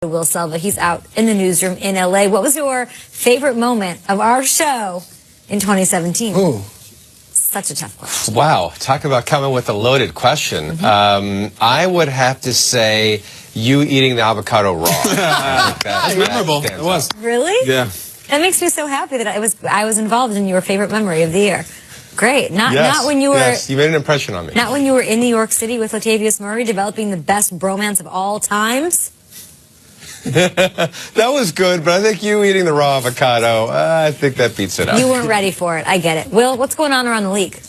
Will Selva, he's out in the newsroom in LA. What was your favorite moment of our show in 2017? Ooh. Such a tough question. Wow, talk about coming with a loaded question. I would have to say you eating the avocado raw. That's memorable. It was. Really? Yeah. That makes me so happy that I was involved in your favorite memory of the year. Great. Not when you were. Yes, you made an impression on me. Not when you were in New York City with Latavius Murray, developing the best bromance of all times. That was good, but I think you eating the raw avocado, I think that beats it up. You weren't ready for it. I get it. Will, what's going on around the league?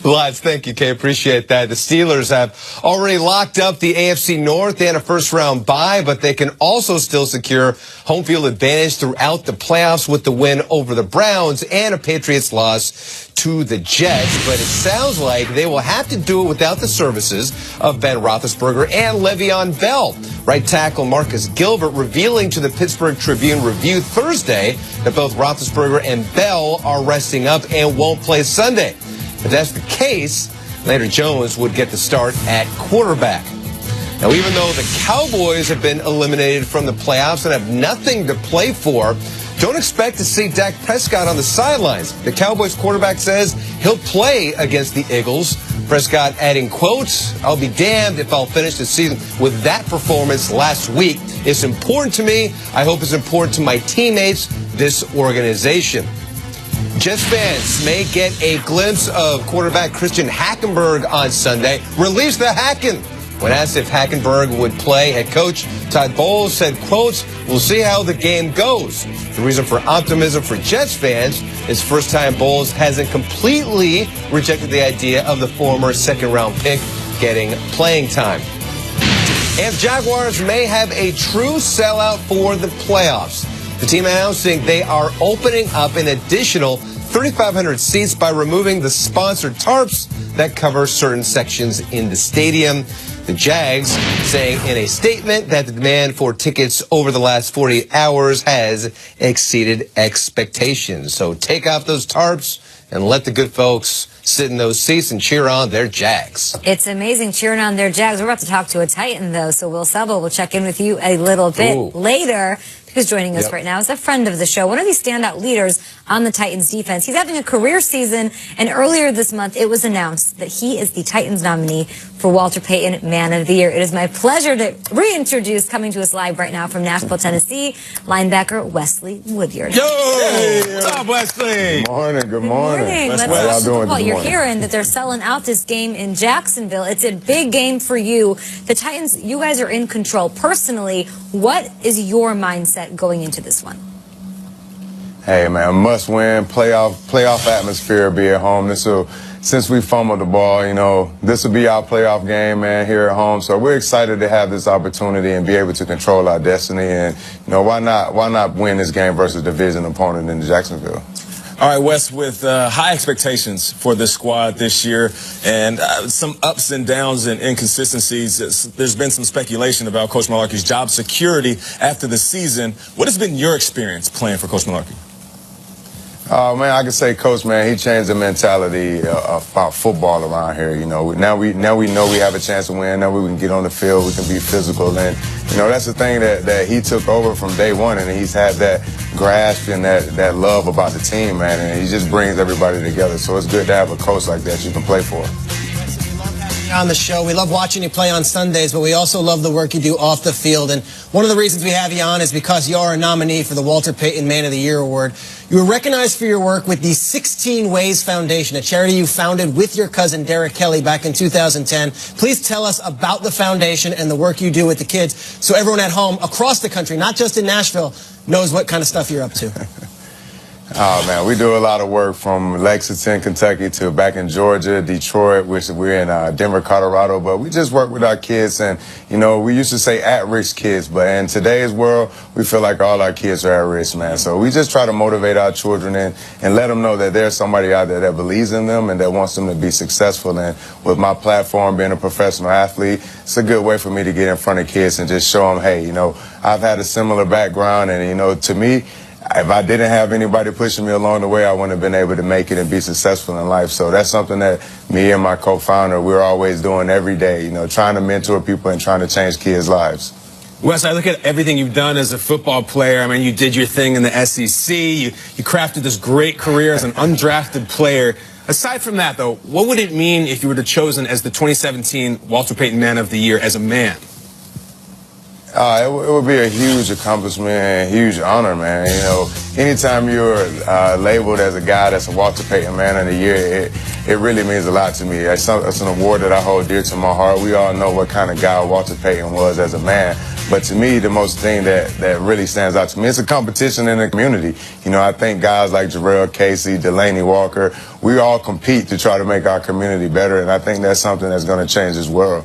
Lots. Thank you, Kay. Appreciate that. The Steelers have already locked up the AFC North. They had a first-round bye, but they can also still secure home field advantage throughout the playoffs with the win over the Browns and a Patriots loss to the Jets. But it sounds like they will have to do it without the services of Ben Roethlisberger and Le'Veon Bell. Right tackle Marcus Gilbert revealing to the Pittsburgh Tribune Review Thursday that both Roethlisberger and Bell are resting up and won't play Sunday. If that's the case, Landry Jones would get the start at quarterback. Now, even though the Cowboys have been eliminated from the playoffs and have nothing to play for, don't expect to see Dak Prescott on the sidelines. The Cowboys quarterback says he'll play against the Eagles. Prescott adding, quotes, "I'll be damned if I'll finish the season with that performance last week. It's important to me. I hope it's important to my teammates, this organization." Jets fans may get a glimpse of quarterback Christian Hackenberg on Sunday. Release the Hacken. When asked if Hackenberg would play, head coach Todd Bowles said, quotes, "We'll see how the game goes." The reason for optimism for Jets fans is first time Bowles hasn't completely rejected the idea of the former second-round pick getting playing time. And Jaguars may have a true sellout for the playoffs. The team announcing they are opening up an additional 3,500 seats by removing the sponsored tarps that cover certain sections in the stadium. The Jags saying in a statement that the demand for tickets over the last 48 hours has exceeded expectations. So take off those tarps and let the good folks sit in those seats and cheer on their Jags. It's amazing cheering on their Jags. We're about to talk to a Titan, though, so Will Selva will check in with you a little bit later. Who's joining us right now is a friend of the show, one of these standout leaders on the Titans defense. He's having a career season, and earlier this month it was announced that he is the Titans nominee for Walter Payton Man of the Year. It is my pleasure to reintroduce, coming to us live right now from Nashville, Tennessee, linebacker Wesley Woodyard. Yo! What's up, Wesley? Good morning. Good morning. Let's how y'all doing this You're morning? hearing that they're selling out this game in Jacksonville. It's a big game for you. The Titans, you guys are in control. Personally, what is your mindset going into this one? Hey man, must win, playoff atmosphere, be at home. Since we fumbled the ball, you know, this will be our playoff game, man, here at home. So we're excited to have this opportunity and be able to control our destiny. And you know, why not win this game versus a division opponent in Jacksonville? All right, Wes, with high expectations for this squad this year and some ups and downs and inconsistencies, there's been some speculation about Coach Mularkey's job security after the season. What has been your experience playing for Coach Mularkey? Oh man, I can say, Coach, man, he changed the mentality about football around here. You know, now we know we have a chance to win. Now we can get on the field, we can be physical, and you know that's the thing that he took over from day one, and he's had that grasp and that love about the team, man, and he just brings everybody together. So it's good to have a coach like that you can play for. On the show. We love watching you play on Sundays, but we also love the work you do off the field. And one of the reasons we have you on is because you are a nominee for the Walter Payton Man of the Year Award. You were recognized for your work with the 16 Ways Foundation, a charity you founded with your cousin Derek Kelly back in 2010. Please tell us about the foundation and the work you do with the kids so everyone at home across the country, not just in Nashville, knows what kind of stuff you're up to. Oh, man, we do a lot of work from Lexington, Kentucky to back in Georgia, Detroit, which we're in Denver, Colorado. But we just work with our kids. And, you know, we used to say at-risk kids. But in today's world, we feel like all our kids are at risk, man. So we just try to motivate our children and let them know that there's somebody out there that believes in them and that wants them to be successful. And with my platform, being a professional athlete, it's a good way for me to get in front of kids and just show them, hey, you know, I've had a similar background. And, you know, to me, if I didn't have anybody pushing me along the way, I wouldn't have been able to make it and be successful in life. So that's something that me and my co-founder, we're always doing every day, you know, trying to mentor people and trying to change kids' lives. Wes, I look at everything you've done as a football player. I mean, you did your thing in the SEC. You crafted this great career as an undrafted player. Aside from that, though, what would it mean if you were chosen as the 2017 Walter Payton Man of the Year as a man? It would be a huge accomplishment and a huge honor, man. You know, anytime you're labeled as a guy that's a Walter Payton Man of the Year, it really means a lot to me. It's an award that I hold dear to my heart. We all know what kind of guy Walter Payton was as a man. But to me, the most thing that really stands out to me, it's a competition in the community. You know, I think guys like Jarrell Casey, Delaney Walker, we all compete to try to make our community better, and I think that's something that's going to change this world.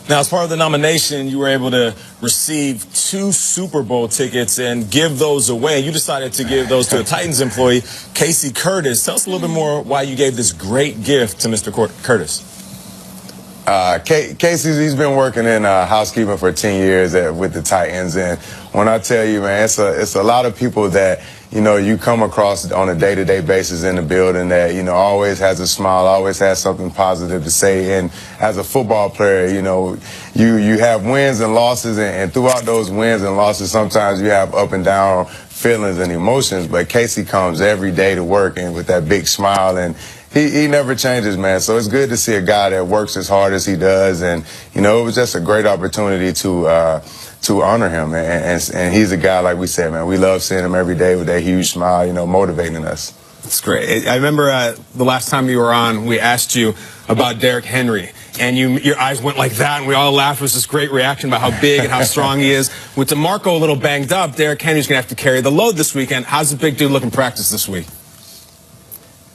Now, as part of the nomination, you were able to receive 2 Super Bowl tickets and give those away. You decided to give those to a Titans employee, Casey Curtis. Tell us a little bit more why you gave this great gift to Mr. Curtis. Casey, he's been working in housekeeping for 10 years with the Titans, and when I tell you, man, it's a lot of people that, you know, you come across on a day-to-day basis in the building that, you know, always has a smile, always has something positive to say. And as a football player, you know, you have wins and losses, and throughout those wins and losses, sometimes you have up and down feelings and emotions. But Casey comes every day to work and with that big smile, and he never changes, man. So it's good to see a guy that works as hard as he does. And, you know, it was just a great opportunity to honor him. And he's a guy, like we said, man, we love seeing him every day with that huge smile, you know, motivating us. That's great. I remember the last time you were on, we asked you about Derrick Henry, and your eyes went like that, and we all laughed. It was this great reaction about how big and how strong he is. With DeMarco a little banged up, Derrick Henry's going to have to carry the load this weekend. How's the big dude look in practice this week?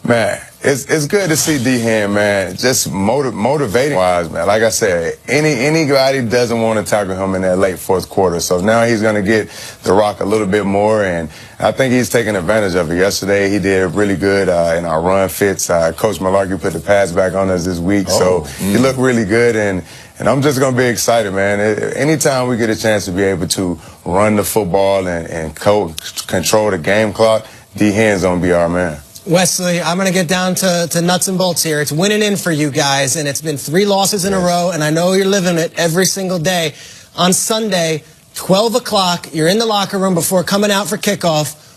Man, it's good to see D-Hen, man, just motivating-wise, man. Like I said, anybody doesn't want to tackle him in that late fourth quarter. So now he's going to get the rock a little bit more, and I think he's taking advantage of it. Yesterday, he did really good in our run fits. Coach Malarkey put the pass back on us this week, so he looked really good, and I'm just going to be excited, man. Anytime we get a chance to be able to run the football and control the game clock, D-Hen's going to be our man. Wesley, I'm going to get down to nuts and bolts here. It's winning in for you guys, and it's been 3 losses in a row, and I know you're living it every single day. On Sunday, 12 o'clock, you're in the locker room before coming out for kickoff.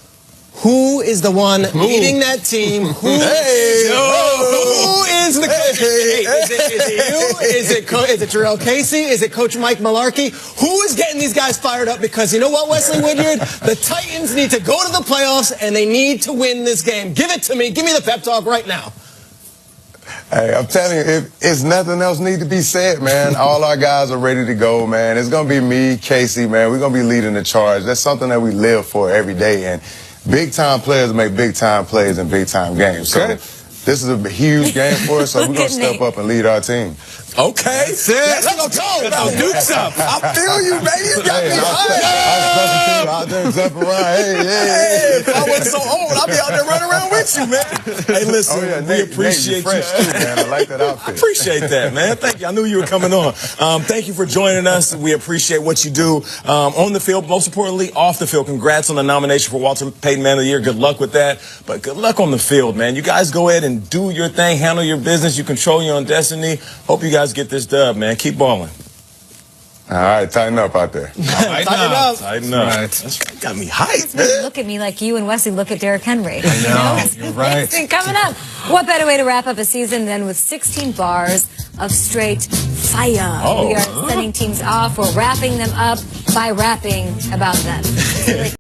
Who is the one leading that team? Who is the coach? Hey, is it you? Is it Jarrell Casey? Is it Coach Mike Malarkey? Who is getting these guys fired up? Because you know what, Wesley Woodyard? The Titans need to go to the playoffs, and they need to win this game. Give it to me. Give me the pep talk right now. Hey, I'm telling you, it's nothing else need to be said, man. All our guys are ready to go, man. It's going to be me, Casey, man. We're going to be leading the charge. That's something that we live for every day. And big-time players make big-time plays in big-time games. Okay. So this is a huge game for us, so we're going to step up and lead our team. Okay. Let's go. Let's Dukes up. I feel you, baby. You got me I'm out there jumping around. Hey, if I wasn't so old, I'd be out there running around with you, man. Hey, listen, we appreciate you. Too, man. I like that outfit. I appreciate that, man. Thank you. I knew you were coming on. Thank you for joining us. We appreciate what you do on the field, most importantly, off the field. Congrats on the nomination for Walter Payton Man of the Year. Good luck with that. But good luck on the field, man. You guys go ahead and do your thing, handle your business. You control your own destiny. Hope you guys get this dub, man. Keep balling. All right, tighten up out there. Tighten up. Tighten up. Right. That's got me hyped, man. Look at me like you and Wesley look at Derrick Henry. I know. You're right. Coming up, what better way to wrap up a season than with 16 bars of straight fire? We are sending teams off. We're wrapping them up by rapping about them.